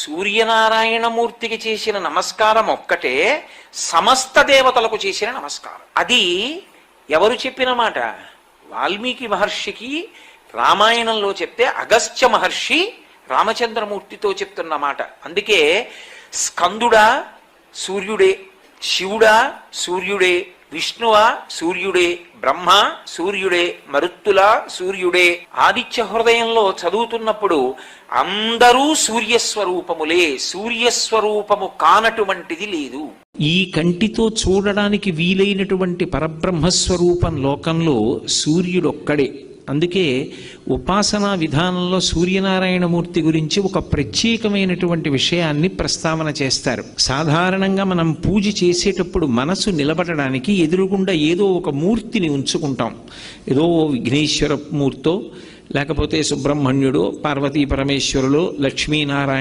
సూర్యనారాయణమూర్తికి చేసిన నమస్కారం ఒక్కటే సమస్త దేవతలకు చేసిన నమస్కారం. అది ఎవరు చెప్పిన మాట? వాల్మీకి మహర్షికి రామాయణంలో చెప్తే అగస్త్య మహర్షి రామచంద్రమూర్తితో చెప్తున్న మాట. అందుకే స్కందుడా సూర్యుడే, శివుడా సూర్యుడే, విష్ణువా సూర్యుడే, బ్రహ్మ సూర్యుడే, మరుత్తులా సూర్యుడే. ఆదిత్య హృదయంలో చదువుతున్నప్పుడు అందరూ సూర్యస్వరూపములే, సూర్యస్వరూపము కానటువంటిది లేదు. ఈ కంటితో చూడడానికి వీలైనటువంటి పరబ్రహ్మస్వరూపం లోకంలో సూర్యుడొక్కడే. అందుకే ఉపాసనా విధానంలో సూర్యనారాయణమూర్తి గురించి ఒక ప్రత్యేకమైనటువంటి విషయాన్ని ప్రస్తావన చేస్తారు. సాధారణంగా మనం పూజ చేసేటప్పుడు మనసు నిలబడడానికి ఎదురుగుండా ఏదో ఒక మూర్తిని ఉంచుకుంటాం. ఏదో విఘ్నేశ్వర మూర్తో, లేకపోతే సుబ్రహ్మణ్యుడో, పార్వతీ పరమేశ్వరులో, లక్ష్మీనారాయణ